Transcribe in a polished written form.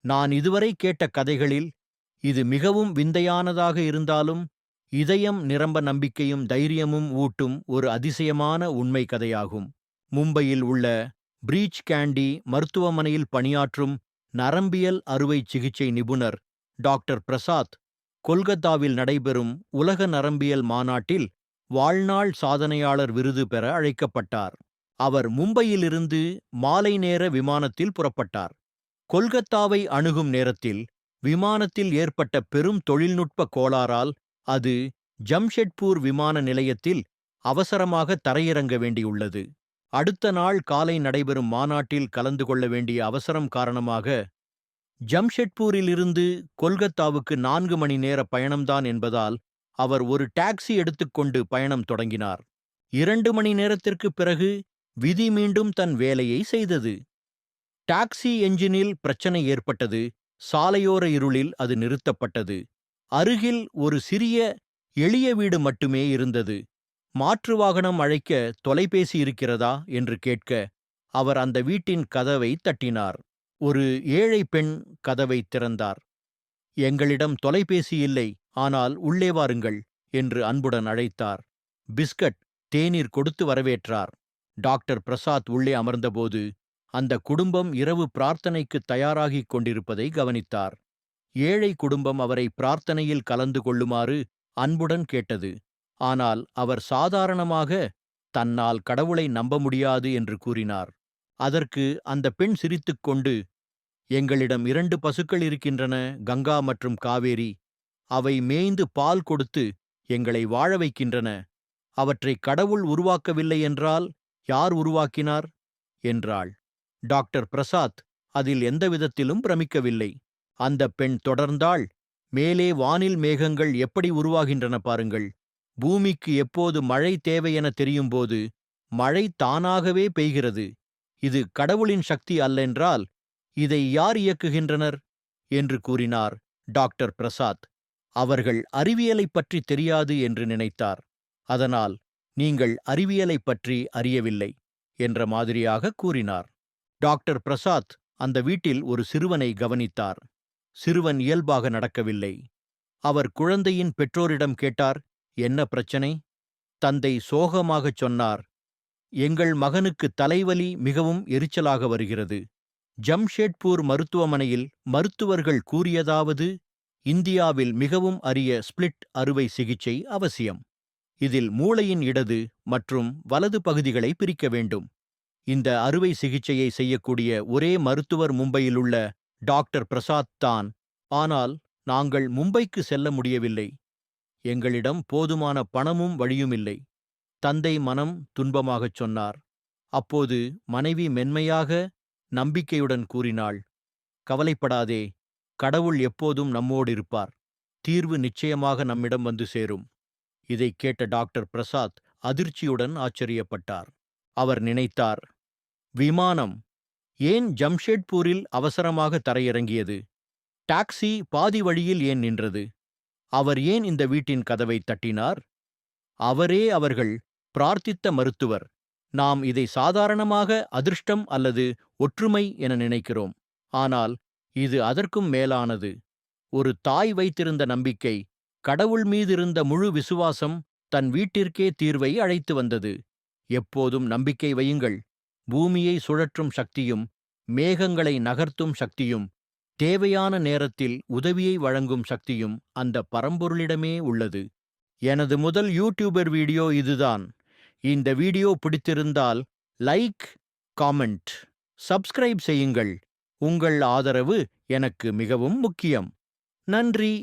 நான் இதுவரை கேட்ட கதைகளில் இது மிகவும் விந்தையானதாக இருந்தாலும் இதயம் நிரம்ப நம்பிக்கையும் தைரியமும் ஊட்டும் ஒரு அதிசயமான உண்மை கதையாகும். மும்பையில் உள்ள பிரீச் கேண்டி மருத்துவமனையில் பணியாற்றும் நரம்பியல் அறுவை சிகிச்சை நிபுணர் டாக்டர் பிரசாத் கொல்கத்தாவில் நடைபெறும் உலக நரம்பியல் மாநாட்டில் வாழ்நாள் சாதனையாளர் விருது பெற அழைக்கப்பட்டார். அவர் மும்பையிலிருந்து மாலை நேர விமானத்தில் புறப்பட்டார். கொல்கத்தாவை அணுகும் நேரத்தில் விமானத்தில் ஏற்பட்ட பெரும் தொழில்நுட்ப கோளாறால் அது ஜம்ஷெட்பூர் விமான நிலையத்தில் அவசரமாக தரையிறங்க வேண்டியுள்ளது. அடுத்த நாள் காலை நடைபெறும் மாநாட்டில் கலந்து கொள்ள வேண்டிய அவசரம் காரணமாக ஜம்ஷெட்பூரிலிருந்து கொல்கத்தாவுக்கு 4 மணி நேர பயணம்தான் என்பதால் அவர் ஒரு டாக்ஸி எடுத்துக்கொண்டு பயணம் தொடங்கினார். 2 மணி நேரத்திற்குப் பிறகு விதி மீண்டும் தன் வேலையை செய்தது. டாக்ஸி என்ஜினில் பிரச்சனை ஏற்பட்டது. சாலையோர இருளில் அது நிறுத்தப்பட்டது. அருகில் ஒரு சிறிய எளிய வீடு மட்டுமே இருந்தது. மாற்று வாகனம் அழைக்க தொலைபேசி இருக்கிறதா என்று கேட்க அவர் அந்த வீட்டின் கதவை தட்டினார். ஒரு ஏழை பெண் கதவை திறந்தார். எங்களிடம் தொலைபேசி இல்லை, ஆனால் உள்ளே வாருங்கள் என்று அன்புடன் அழைத்தார். பிஸ்கட், தேநீர் கொடுத்து வரவேற்றார். டாக்டர் பிரசாத் உள்ளே அமர்ந்தபோது அந்த குடும்பம் இரவு பிரார்த்தனைக்கு தயாராகிக் கொண்டிருப்பதை கவனித்தார். ஏழை குடும்பம் அவரை பிரார்த்தனையில் கலந்து கொள்ளுமாறு அன்புடன் கேட்டது. ஆனால் அவர் சாதாரணமாக தன்னால் கடவுளை நம்ப முடியாது என்று கூறினார். அதற்கு அந்த பெண் சிரித்துக்கொண்டு, எங்களிடம் 2 பசுக்கள் இருக்கின்றன, கங்கா மற்றும் காவேரி. அவை மேய்ந்து பால் கொடுத்து எங்களை வாழ வைக்கின்றன. அவற்றை கடவுள் உருவாக்கவில்லை என்றால் யார் உருவாக்கினார் என்றாள். டாக்டர் பிரசாத் அதில் எந்தவிதத்திலும் பிரமிக்கவில்லை. அந்த பெண் தொடர்ந்தாள், மேலே வானில் மேகங்கள் எப்படி உருவாகின்றன பாருங்கள். பூமிக்கு எப்போது மழை தேவையென தெரியும்போது மழை தானாகவே பெய்கிறது. இது கடவுளின் சக்தி அல்லென்றால் இதை யார் இயக்குகின்றனர் என்று கூறினார் டாக்டர் பிரசாத். அவர்கள் அறிவியலைப் பற்றி தெரியாது என்று நினைத்தார். அதனால் நீங்கள் அறிவியலைப் பற்றி அறியவில்லை என்ற மாதிரியாக கூறினார். டாக்டர் பிரசாத் அந்த வீட்டில் ஒரு சிறுவனை கவனித்தார். சிறுவன் இயல்பாக நடக்கவில்லை. அவர் குழந்தையின் பெற்றோரிடம் கேட்டார், என்ன பிரச்சனை? தந்தை சோகமாகச் சொன்னார், எங்கள் மகனுக்கு தலைவலி மிகவும் எரிச்சலாக வருகிறது. ஜம்ஷெட்பூர் மருத்துவமனையில் மருத்துவர்கள் கூறியதாவது, இந்தியாவில் மிகவும் அரிய ஸ்பிளிட் அறுவை சிகிச்சை அவசியம். இதில் மூளையின் இடது மற்றும் வலது பகுதிகளை பிரிக்க வேண்டும். இந்த அறுவை சிகிச்சையை செய்யக்கூடிய ஒரே மருத்துவர் மும்பையிலுள்ள டாக்டர் பிரசாத் தான். ஆனால் நாங்கள் மும்பைக்கு செல்ல முடியவில்லை. எங்களிடம் போதுமான பணமும் வழியுமில்லை. தந்தை மனம் துன்பமாகச் சொன்னார். அப்போது மனைவி மென்மையாக நம்பிக்கையுடன் கூறினாள், கவலைப்படாதே, கடவுள் எப்போதும் நம்மோடிருப்பார். தீர்வு நிச்சயமாக நம்மிடம் வந்து சேரும். இதைக் கேட்ட டாக்டர் பிரசாத் அதிர்ச்சியுடன் ஆச்சரியப்பட்டார். அவர் நினைத்தார், விமானம் ஏன் ஜம்ஷெட்பூரில் அவசரமாக தரையிறங்கியது? டாக்ஸி பாதி வழியில் ஏன் நின்றது? அவர் ஏன் இந்த வீட்டின் கதவை தட்டினார்? அவரே அவர்கள் பிரார்த்தித்த மருத்துவர். நாம் இதை சாதாரணமாக அதிர்ஷ்டம் அல்லது ஒற்றுமை என நினைக்கிறோம். ஆனால் இது அதற்கும் மேலானது. ஒரு தாய் வைத்திருந்த நம்பிக்கை, கடவுள் மீதிருந்த முழு விசுவாசம் தன் வீட்டிற்கே தீர்வை அழைத்து வந்தது. எப்போதும் நம்பிக்கை வையுங்கள். பூமியை சுழற்றும் சக்தியும் மேகங்களை நகர்த்தும் சக்தியும் தேவையான நேரத்தில் உதவியை வழங்கும் சக்தியும் அந்த பரம்பொருளிடமே உள்ளது. எனது முதல் யூடியூபர் வீடியோ இதுதான். இந்த வீடியோ பிடித்திருந்தால் லைக், காமெண்ட், சப்ஸ்கிரைப் செய்யுங்கள். உங்கள் ஆதரவு எனக்கு மிகவும் முக்கியம். நன்றி.